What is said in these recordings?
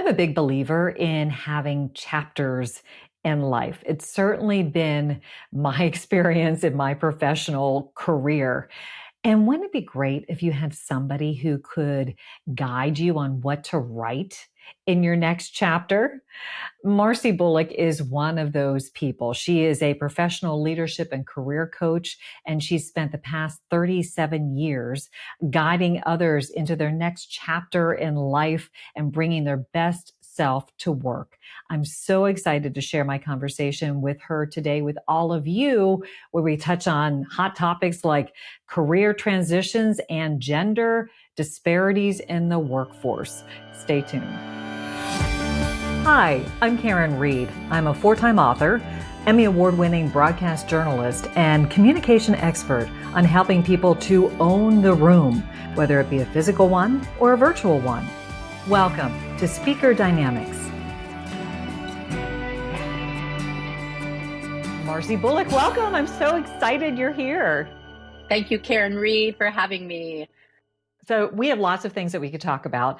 a big believer in having chapters in life. It's certainly been my experience in my professional career. And wouldn't it be great if you had somebody who could guide you on what to write in your next chapter? Marcy Bullock is one of those people. She is a professional leadership and career coach, and she's spent the past 37 years guiding others into their next chapter in life and bringing their best self to work. I'm so excited to share my conversation with her today with all of you, where we touch on hot topics like career transitions and gender disparities in the workforce. Stay tuned. Hi, I'm Karin Reed. I'm a four-time author, Emmy Award-winning broadcast journalist, and communication expert on helping people to own the room, whether it be a physical one or a virtual one. Welcome to Speaker Dynamics. Marcy Bullock, welcome. I'm so excited you're here. Thank you, Karin Reed, for having me. So we have lots of things that we could talk about.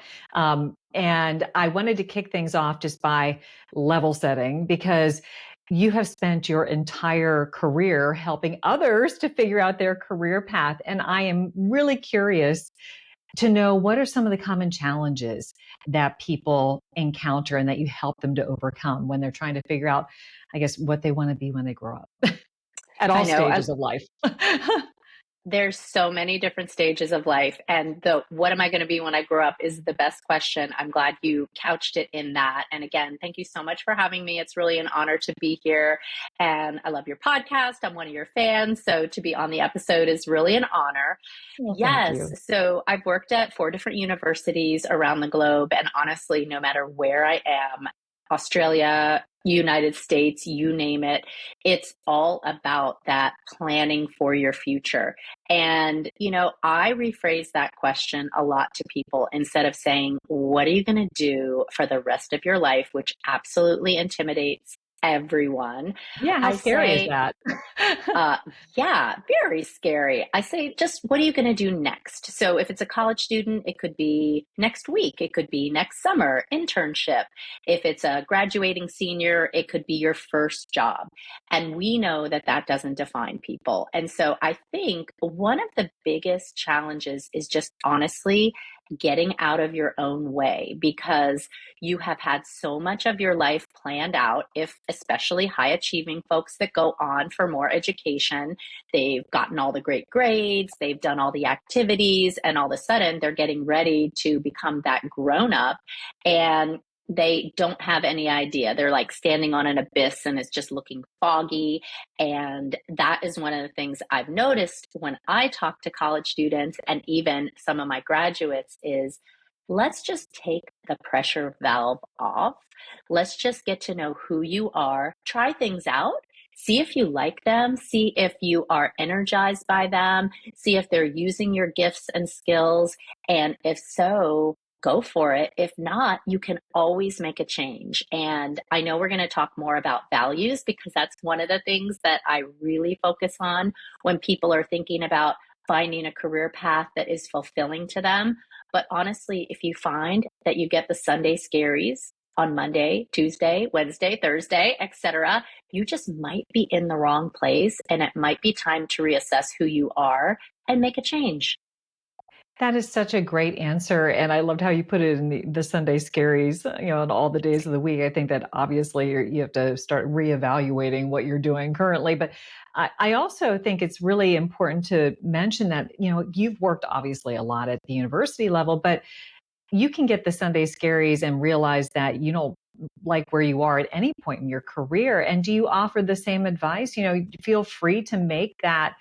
And I wanted to kick things off just by level setting, because you have spent your entire career helping others to figure out their career path. And I am really curious to know, what are some of the common challenges that people encounter and that you help them to overcome when they're trying to figure out, I guess, what they want to be when they grow up at all stages of life. There's so many different stages of life, and the what am I going to be when I grow up is the best question. I'm glad you couched it in that. And again, thank you so much for having me. It's really an honor to be here, and I love your podcast. I'm one of your fans, so to be on the episode is really an honor. Well, Yes, thank you. so I've worked at 4 different universities around the globe, and honestly, no matter where I am, Australia, United States, you name it, it's all about that planning for your future. And, I rephrase that question a lot to people instead of saying, what are you going to do for the rest of your life, which absolutely intimidates everyone. Yeah, how I scary is say, that? yeah, very scary. I say, just what are you going to do next? So if it's a college student, it could be next week, it could be next summer, internship. If it's a graduating senior, it could be your first job. And we know that that doesn't define people. And so I think one of the biggest challenges is just honestly getting out of your own way, because you have had so much of your life planned out. If especially high achieving folks that go on for more education, they've gotten all the great grades, they've done all the activities, and all of a sudden they're getting ready to become that grown up, and they don't have any idea. They're like standing on an abyss and it's just looking foggy. And that is one of the things I've noticed when I talk to college students and even some of my graduates is, let's just take the pressure valve off. Let's just get to know who you are, try things out, see if you like them, see if you are energized by them, see if they're using your gifts and skills. And if so, go for it. If not, you can always make a change. And I know we're going to talk more about values, because that's one of the things that I really focus on when people are thinking about finding a career path that is fulfilling to them. But honestly, if you find that you get the Sunday scaries on Monday, Tuesday, Wednesday, Thursday, etc., you just might be in the wrong place, and it might be time to reassess who you are and make a change. That is such a great answer. And I loved how you put it in the Sunday scaries, on all the days of the week. I think that obviously you have to start reevaluating what you're doing currently. But I also think it's really important to mention that, you've worked obviously a lot at the university level, but you can get the Sunday scaries and realize that you don't like where you are at any point in your career. And do you offer the same advice? Feel free to make that,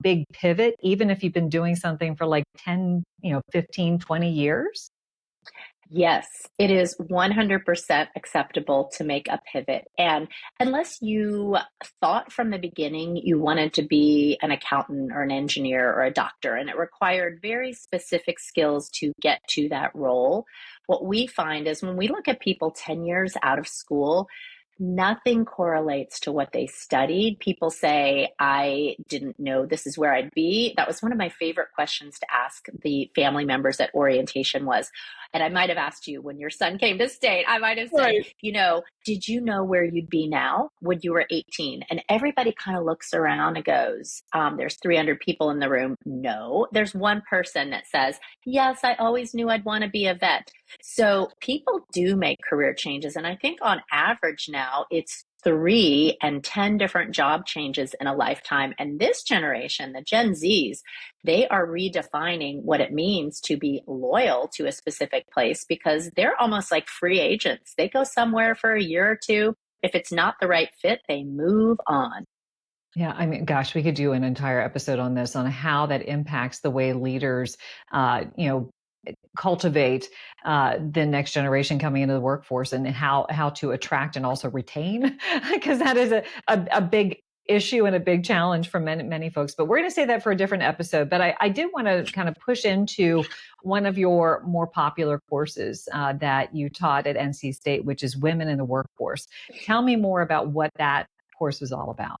big pivot, even if you've been doing something for like 10, 15, 20 years. Yes, it is 100% acceptable to make a pivot. And unless you thought from the beginning you wanted to be an accountant or an engineer or a doctor, and it required very specific skills to get to that role, what we find is when we look at people 10 years out of school, Nothing correlates to what they studied. People say, I didn't know this is where I'd be. That was one of my favorite questions to ask the family members at orientation was, and I might have asked you when your son came to state, I might have said, Right. did you know where you'd be now when you were 18? And everybody kind of looks around and goes, there's 300 people in the room. No, there's one person that says, yes, I always knew I'd want to be a vet. So people do make career changes. And I think on average now it's 3 and 10 different job changes in a lifetime. And this generation, the Gen Zs, they are redefining what it means to be loyal to a specific place because they're almost like free agents. They go somewhere for a year or two. If it's not the right fit, they move on. Yeah, I mean, gosh, we could do an entire episode on this, on how that impacts the way leaders, you know, cultivate the next generation coming into the workforce, and how to attract and also retain, because that is a big issue and a big challenge for many folks. But we're going to say that for a different episode. But I did want to kind of push into one of your more popular courses that you taught at NC State, which is Women in the Workforce. Tell me more about what that course was all about.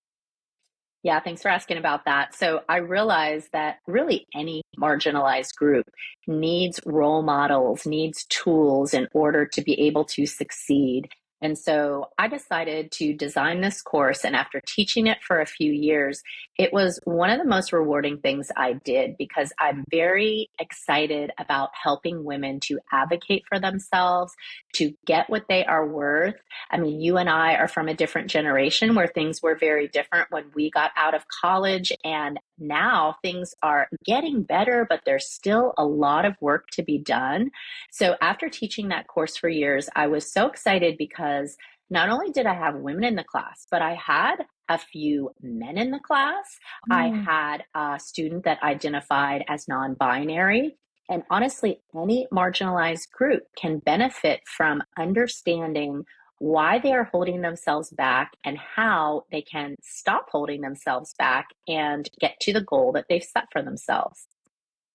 Yeah, thanks for asking about that. So I realized that really any marginalized group needs role models, needs tools in order to be able to succeed. And so I decided to design this course. And after teaching it for a few years, it was one of the most rewarding things I did because I'm very excited about helping women to advocate for themselves, to get what they are worth. I mean, you and I are from a different generation where things were very different when we got out of college. And now things are getting better, but there's still a lot of work to be done. So after teaching that course for years, I was so excited because not only did I have women in the class, but I had a few men in the class. I Mm. had a student that identified as non binary. And honestly, any marginalized group can benefit from understanding why they are holding themselves back and how they can stop holding themselves back and get to the goal that they've set for themselves.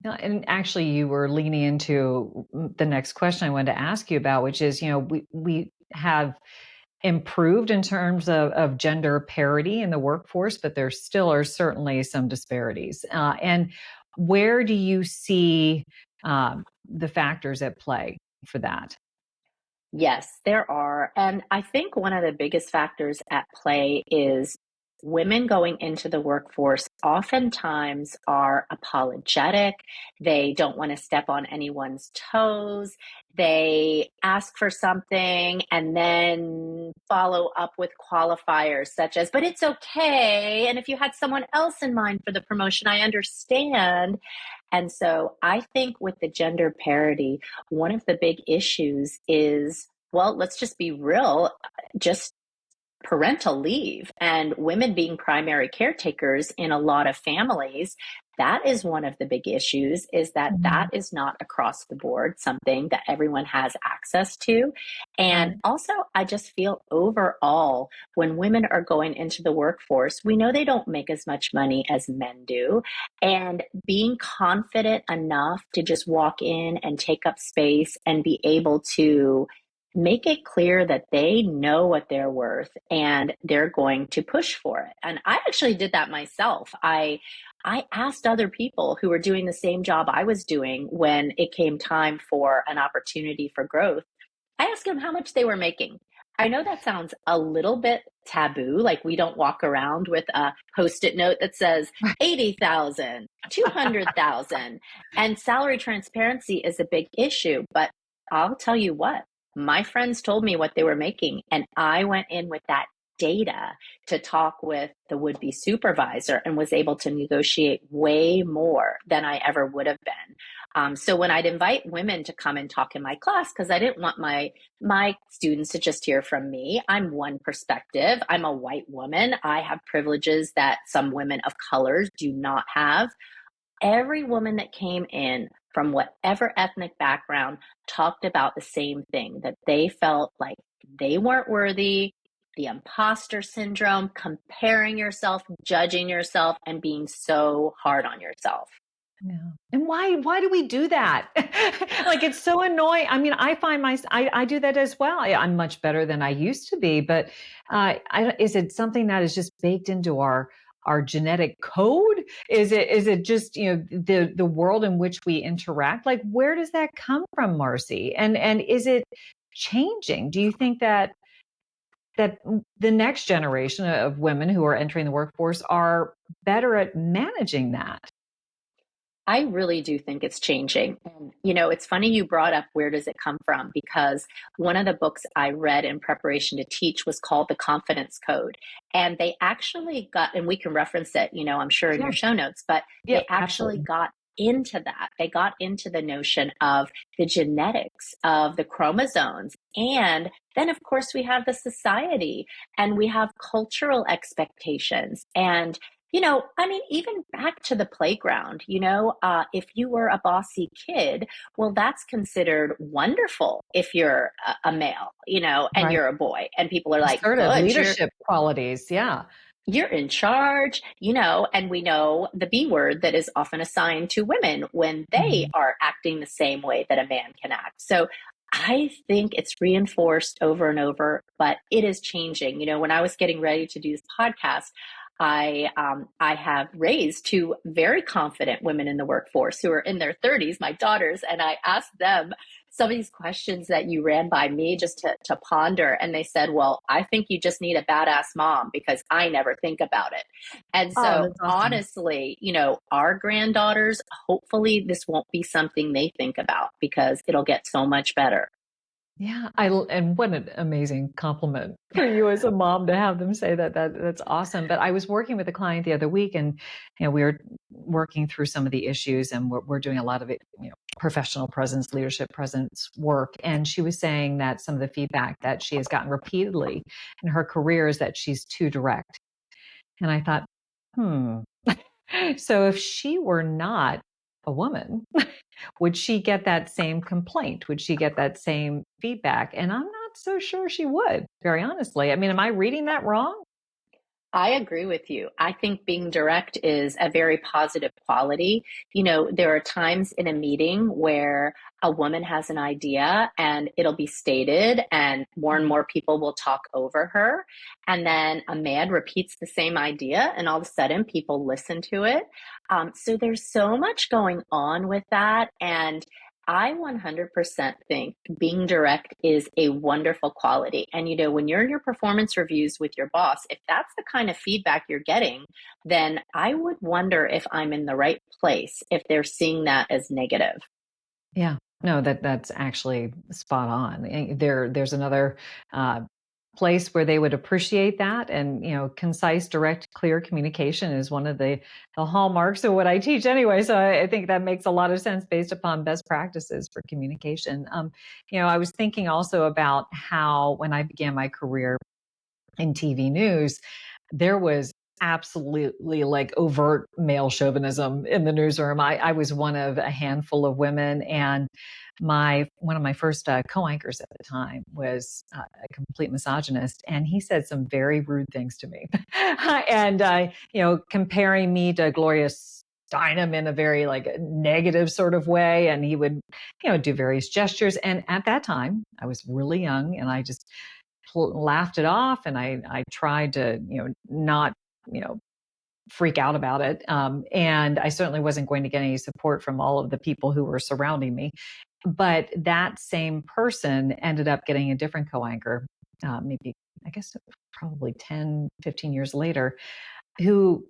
No, and actually, you were leaning into the next question I wanted to ask you about, which is, we have improved in terms of gender parity in the workforce, but there still are certainly some disparities. And where do you see the factors at play for that? Yes, there are. And I think one of the biggest factors at play is women going into the workforce oftentimes are apologetic. They don't want to step on anyone's toes. They ask for something and then follow up with qualifiers such as, but it's okay. And if you had someone else in mind for the promotion, I understand. And so I think with the gender parity, one of the big issues is, well, let's just be real, just parental leave and women being primary caretakers in a lot of families. That is one of the big issues, is that that Mhm. is not across the board something that everyone has access to. And Right. also, I just feel overall, when women are going into the workforce, we know they don't make as much money as men do. And being confident enough to just walk in and take up space and be able to make it clear that they know what they're worth and they're going to push for it. And I actually did that myself. I asked other people who were doing the same job I was doing when it came time for an opportunity for growth. I asked them how much they were making. I know that sounds a little bit taboo, like we don't walk around with a post-it note that says 80,000, 200,000, and salary transparency is a big issue, but I'll tell you what, my friends told me what they were making, and I went in with that data to talk with the would-be supervisor and was able to negotiate way more than I ever would have been. So when I'd invite women to come and talk in my class, because I didn't want my students to just hear from me. I'm one perspective. I'm a white woman. I have privileges that some women of color do not have. Every woman that came in from whatever ethnic background talked about the same thing, that they felt like they weren't worthy, the imposter syndrome, comparing yourself, judging yourself, and being so hard on yourself. Yeah. And why do we do that? Like, it's so annoying. I mean, I find I do that as well. I'm much better than I used to be, but is it something that is just baked into our genetic code? Is it just, the world in which we interact? Like, where does that come from, Marcy? And is it changing? Do you think that the next generation of women who are entering the workforce are better at managing that? I really do think it's changing. And, it's funny you brought up where does it come from? Because one of the books I read in preparation to teach was called The Confidence Code. And they actually got, and we can reference it, I'm sure in Yeah. your show notes, but Yep, they actually absolutely. got into that. They got into the notion of the genetics of the chromosomes. And then, of course, we have the society and we have cultural expectations. And I mean, even back to the playground, if you were a bossy kid, well, that's considered wonderful if you're a male, and Right. you're a boy. And people are like, Assertive good, leadership qualities, yeah. you're in charge, and we know the B word that is often assigned to women when they Mhm. are acting the same way that a man can act. So I think it's reinforced over and over, but it is changing. When I was getting ready to do this podcast, I have raised two very confident women in the workforce who are in their 30s, my daughters, and I asked them some of these questions that you ran by me just to ponder. And they said, well, I think you just need a badass mom because I never think about it. And Oh, so, that's awesome. honestly, our granddaughters, hopefully, this won't be something they think about because it'll get so much better. Yeah, and what an amazing compliment for you as a mom to have them say that. That's awesome. But I was working with a client the other week, and we were working through some of the issues, and we're doing a lot of it, professional presence, leadership presence work. And she was saying that some of the feedback that she has gotten repeatedly in her career is that she's too direct. And I thought, hmm. So if she were not a woman, would she get that same complaint? Would she get that same feedback? And I'm not so sure she would, very honestly. I mean, am I reading that wrong? I agree with you. I think being direct is a very positive quality. There are times in a meeting where a woman has an idea and it'll be stated, and Mhm. more people will talk over her. And then a man repeats the same idea, and all of a sudden people listen to it. So there's so much going on with that. And I 100% think being direct is a wonderful quality. And, when you're in your performance reviews with your boss, if that's the kind of feedback you're getting, then I would wonder if I'm in the right place if they're seeing that as negative. Yeah. No, that's actually spot on. There's another uh, place where they would appreciate that, and concise, direct, clear communication is one of the hallmarks of what I teach anyway. So I think that makes a lot of sense based upon best practices for communication. I was thinking also about how when I began my career in TV news, there was absolutely like overt male chauvinism in the newsroom. I was one of a handful of women, and my one of my first co-anchors at the time was a complete misogynist, and he said some very rude things to me, and comparing me to Gloria Steinem in a very like negative sort of way, and he would do various gestures. And at that time, I was really young, and I just laughed it off, and I tried to not you know freak out about it, and I certainly wasn't going to get any support from all of the people who were surrounding me. But that same person ended up getting a different co-anchor, maybe, I guess, probably 10, 15 years later, who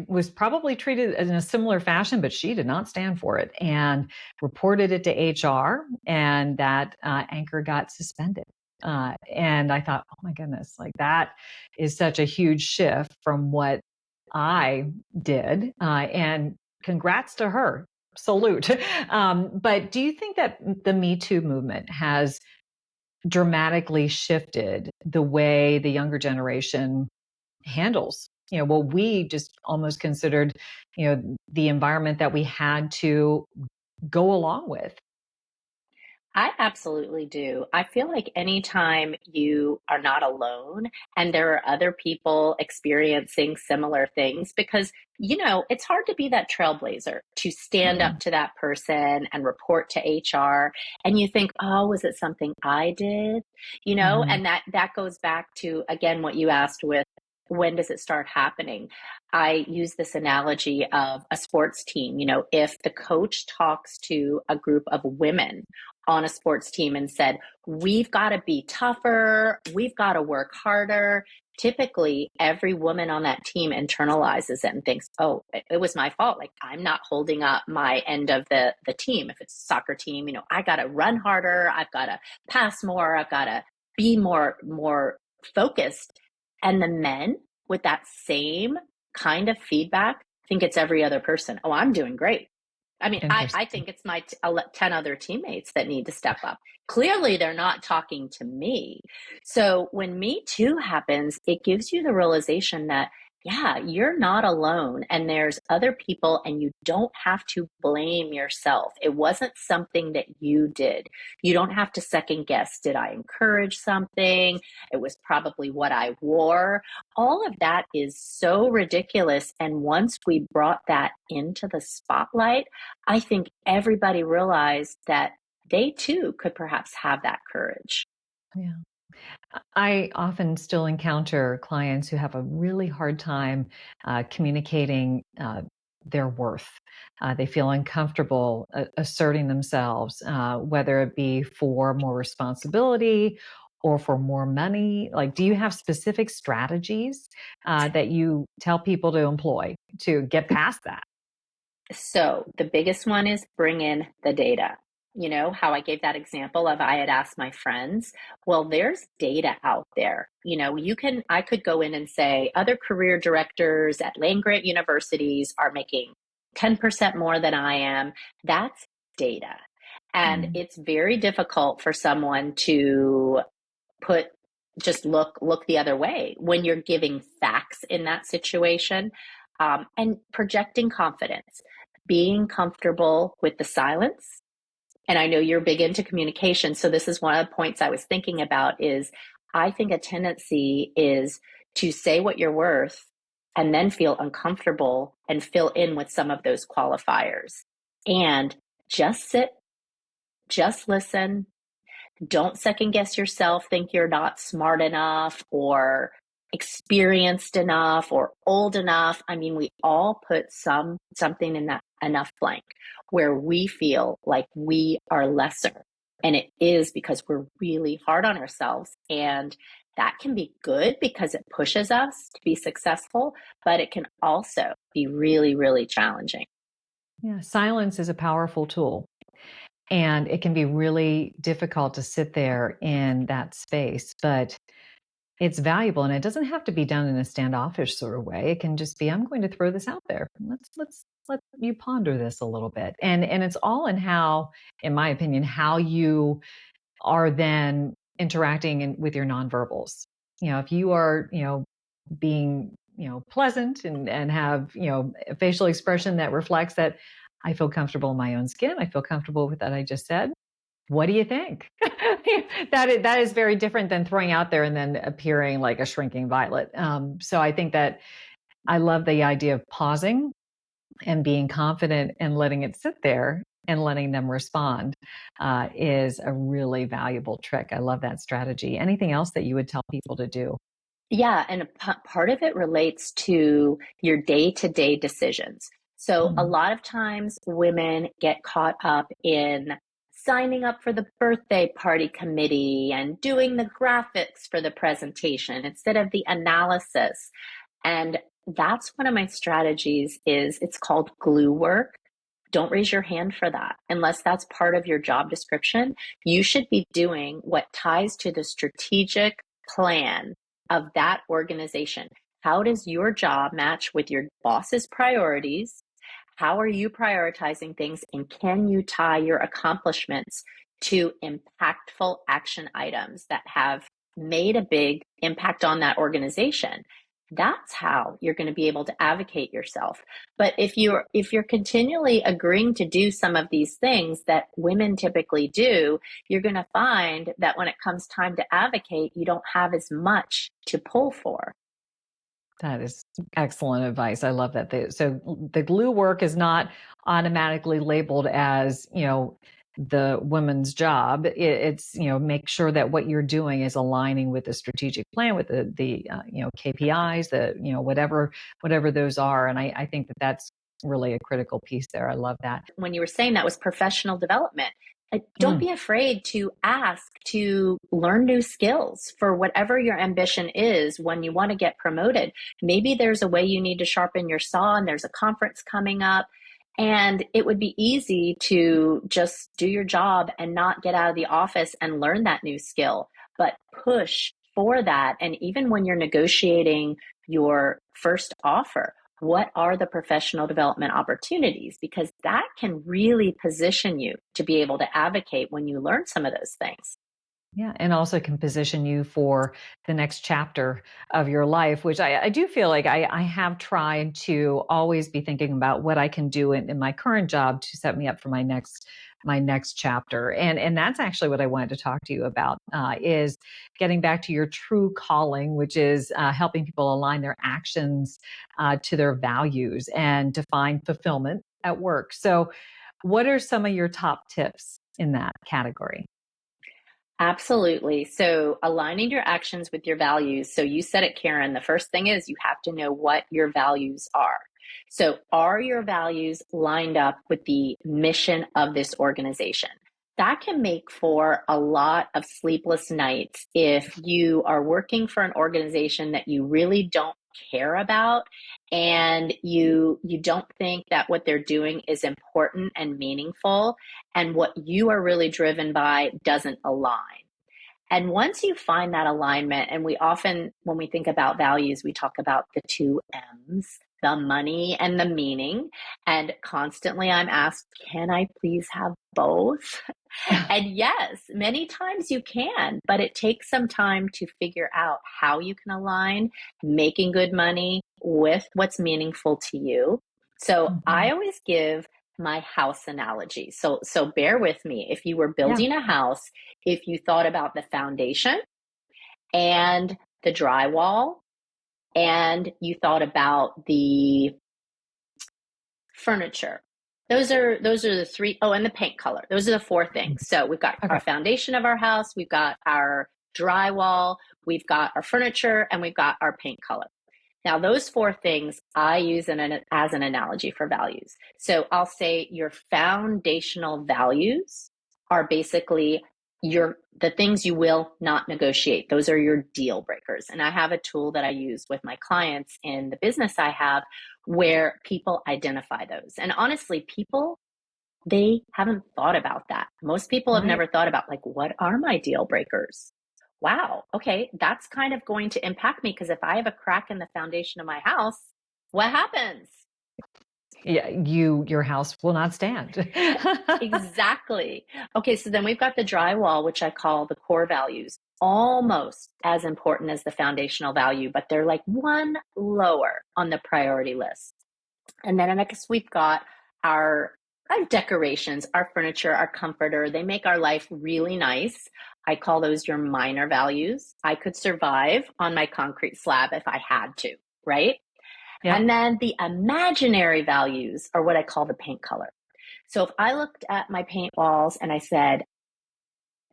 was probably treated in a similar fashion, but she did not stand for it and reported it to HR, and that anchor got suspended. And I thought, oh my goodness, like that is such a huge shift from what I did. And congrats to her. Salute. But do you think that the Me Too movement has dramatically shifted the way the younger generation handles what we just almost considered the environment that we had to go along with? I absolutely do. I feel like anytime you are not alone and there are other people experiencing similar things, because, it's hard to be that trailblazer to stand Yeah. up to that person and report to HR. And you think, oh, was it something I did? Hmm. And that goes back to, again, what you asked with when does it start happening? I use this analogy of a sports team. If the coach talks to a group of women on a sports team and said, we've got to be tougher, we've got to work harder. Typically, every woman on that team internalizes it and thinks, oh, it was my fault. Like, I'm not holding up my end of the team. If it's a soccer team, I got to run harder. I've got to pass more. I've got to be more focused. And the men with that same kind of feedback think it's every other person. Oh, I'm doing great. I mean, I Interesting. think it's my 10 other teammates that need to step up. Clearly, they're not talking to me. So when Me Too happens, it gives you the realization that, yeah, you're not alone and there's other people and you don't have to blame yourself. It wasn't something that you did. You don't have to second guess. Did I encourage something? It was probably what I wore. All of that is so ridiculous. And once we brought that into the spotlight, I think everybody realized that they too could perhaps have that courage. Yeah. I often still encounter clients who have a really hard time communicating their worth. They feel uncomfortable asserting themselves, whether it be for more responsibility or for more money. Like, do you have specific strategies that you tell people to employ to get past that? So the biggest one is bring in the data. How I gave that example of I had asked my friends. Well, there's data out there. I could go in and say other career directors at land grant universities are making 10% more than I am. That's data. And Mm, it's very difficult for someone to put just look the other way when you're giving facts in that situation, and projecting confidence, being comfortable with the silence. And I know you're big into communication, so this is one of the points I was thinking about is I think a tendency is to say what you're worth and then feel uncomfortable and fill in with some of those qualifiers and just sit, just listen. Don't second guess yourself, think you're not smart enough or experienced enough or old enough. I mean, we all put something in that enough blank where we feel like we are lesser. And it is because we're really hard on ourselves. And that can be good because it pushes us to be successful, but it can also be really, really challenging. yeah, silence is a powerful tool. And it can be really difficult to sit there in that space, but it's valuable and it doesn't have to be done in a standoffish sort of way. It can just be, I'm going to throw this out there. Let's let you ponder this a little bit. And it's all in how, in my opinion, how you are then interacting with your nonverbals. If you are, being, pleasant and have, a facial expression that reflects that I feel comfortable in my own skin. I feel comfortable with that I just said. What do you think? That is very different than throwing out there and then appearing like a shrinking violet. So I think that I love the idea of pausing and being confident and letting it sit there and letting them respond is a really valuable trick. I love that strategy. Anything else that you would tell people to do? Yeah, and part of it relates to your day-to-day decisions. So a Mm, lot of times women get caught up in signing up for the birthday party committee and doing the graphics for the presentation instead of the analysis. And that's one of my strategies is it's called glue work. Don't raise your hand for that unless that's part of your job description. You should be doing what ties to the strategic plan of that organization. How does your job match with your boss's priorities? How are you prioritizing things? And can you tie your accomplishments to impactful action items that have made a big impact on that organization? That's how you're going to be able to advocate yourself. But if you're continually agreeing to do some of these things that women typically do, you're going to find that when it comes time to advocate, you don't have as much to pull for. That is excellent advice. I love that. So the glue work is not automatically labeled as, the woman's job. It's, make sure that what you're doing is aligning with the strategic plan, with the KPIs, whatever those are. And I think that that's really a critical piece there. I love that. When you were saying that was professional development, don't Mm, be afraid to ask to learn new skills for whatever your ambition is when you want to get promoted. Maybe there's a way you need to sharpen your saw and there's a conference coming up. And it would be easy to just do your job and not get out of the office and learn that new skill, but push for that. And even when you're negotiating your first offer, what are the professional development opportunities? Because that can really position you to be able to advocate when you learn some of those things. yeah, and also can position you for the next chapter of your life, which I do feel like I have tried to always be thinking about what I can do in my current job to set me up for my next chapter. And that's actually what I wanted to talk to you about, is getting back to your true calling, which is helping people align their actions to their values and to find fulfillment at work. So, what are some of your top tips in that category? Absolutely. So, aligning your actions with your values. So, you said it, Karen. The first thing is you have to know what your values are. So, are your values lined up with the mission of this organization? That can make for a lot of sleepless nights if you are working for an organization that you really don't care about and you don't think that what they're doing is important and meaningful, and what you are really driven by doesn't align. And once you find that alignment, and we often, when we think about values, we talk about the two M's, the money and the meaning. And constantly I'm asked, can I please have both? And yes, many times you can, but it takes some time to figure out how you can align making good money with what's meaningful to you. So I Mhm. always give my house analogy. So bear with me. If you were Yeah. building a house, if you thought about the foundation and the drywall, and you thought about the furniture. Those are the three. Oh, and the paint color. Those are the four Mhm. things. So we've got Okay. our foundation of our house, we've got our drywall, we've got our furniture, and we've got our paint color. Now, those four things I use as an analogy for values. So I'll say your foundational values are basically the things you will not negotiate. Those are your deal breakers. And I have a tool that I use with my clients in the business I have where people identify those. And honestly, people, they haven't thought about that. Most people have Right. never thought about, like, what are my deal breakers? Wow, okay, that's kind of going to impact me because if I have a crack in the foundation of my house, what happens? Yeah, your house will not stand. Exactly. Okay, so then we've got the drywall, which I call the core values, almost as important as the foundational value, but they're like one lower on the priority list. And then I guess we've got our decorations, our furniture, our comforter. They make our life really nice. I call those your minor values. I could survive on my concrete slab if I had to, right? Yep. And then the imaginary values are what I call the paint color. So if I looked at my paint walls and I said,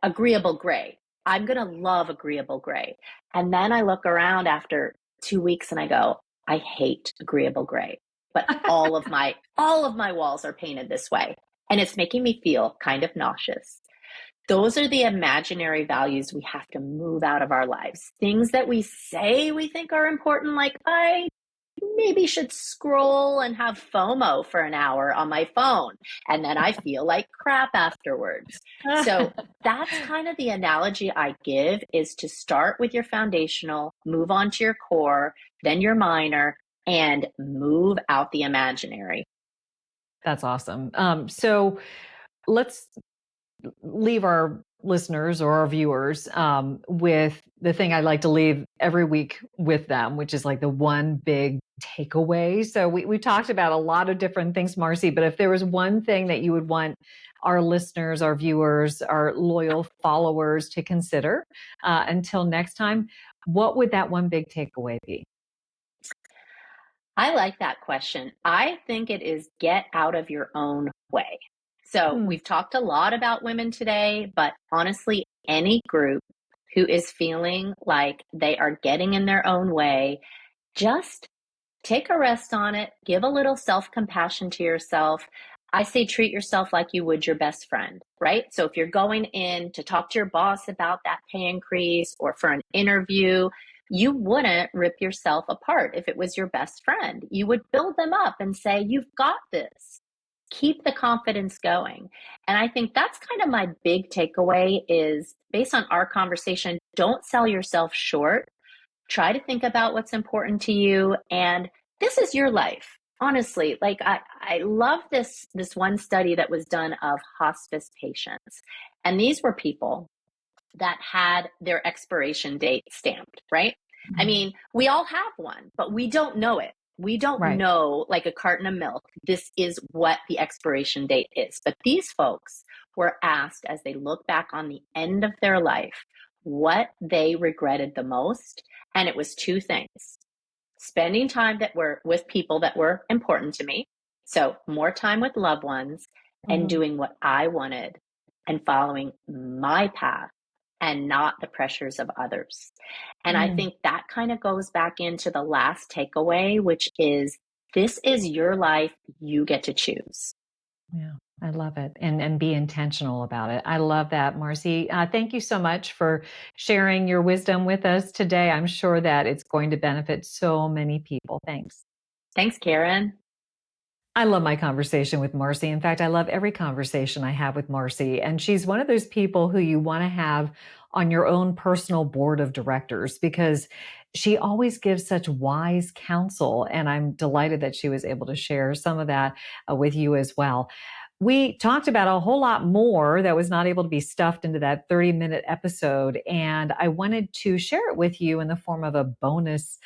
agreeable gray, I'm going to love agreeable gray. And then I look around after 2 weeks and I go, I hate agreeable gray. But all of my walls are painted this way. And it's making me feel kind of nauseous. Those are the imaginary values we have to move out of our lives. Things that we say we think are important, like I maybe should scroll and have FOMO for an hour on my phone. And then I feel like crap afterwards. So that's kind of the analogy I give, is to start with your foundational, move on to your core, then your minor, and move out the imaginary. That's awesome. So let's leave our listeners or our viewers with the thing I like to leave every week with them, which is like the one big takeaway. So we talked about a lot of different things, Marcy, but if there was one thing that you would want our listeners, our viewers, our loyal followers to consider until next time, what would that one big takeaway be? I like that question. I think it is get out of your own way. So Hmm. we've talked a lot about women today, but honestly, any group who is feeling like they are getting in their own way, just take a rest on it, give a little self compassion to yourself. I say treat yourself like you would your best friend, right? So if you're going in to talk to your boss about that pay increase or for an interview, you wouldn't rip yourself apart if it was your best friend. You would build them up and say, you've got this. Keep the confidence going. And I think that's kind of my big takeaway is based on our conversation, don't sell yourself short. Try to think about what's important to you, and this is your life. Honestly, like I love this one study that was done of hospice patients. And these were people that had their expiration date stamped, right? I Mhm. mean, we all have one, but we don't know it. We don't Right. know, like a carton of milk, this is what the expiration date is. But these folks were asked as they look back on the end of their life what they regretted the most. And it was two things: spending time that were with people that were important to me. So more time with loved ones and Mhm. doing what I wanted and following my path and not the pressures of others. And I Mm. think that kind of goes back into the last takeaway, which is this is your life. You get to choose. Yeah, I love it. And be intentional about it. I love that, Marcy. Thank you so much for sharing your wisdom with us today. I'm sure that it's going to benefit so many people. Thanks. Thanks, Karin. I love my conversation with Marcy. In fact, I love every conversation I have with Marcy. And she's one of those people who you want to have on your own personal board of directors because she always gives such wise counsel. And I'm delighted that she was able to share some of that with you as well. We talked about a whole lot more that was not able to be stuffed into that 30-minute episode. And I wanted to share it with you in the form of a bonus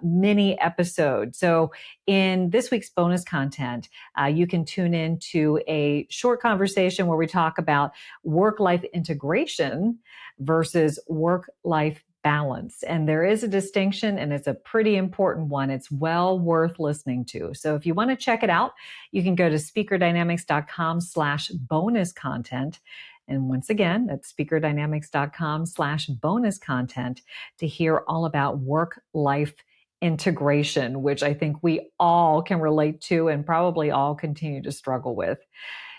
mini episode. So, in this week's bonus content, you can tune in to a short conversation where we talk about work life integration versus work life balance. And there is a distinction, and it's a pretty important one. It's well worth listening to. So if you want to check it out, you can go to speakerdynamics.com/bonus content. And once again, that's speakerdynamics.com/bonus content to hear all about work life integration, which I think we all can relate to and probably all continue to struggle with.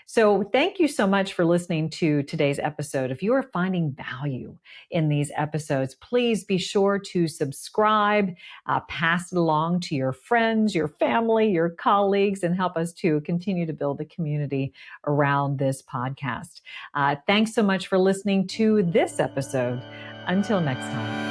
So, thank you so much for listening to today's episode. If you are finding value in these episodes, please be sure to subscribe, pass it along to your friends, your family, your colleagues, and help us to continue to build the community around this podcast. Thanks so much for listening to this episode. Until next time.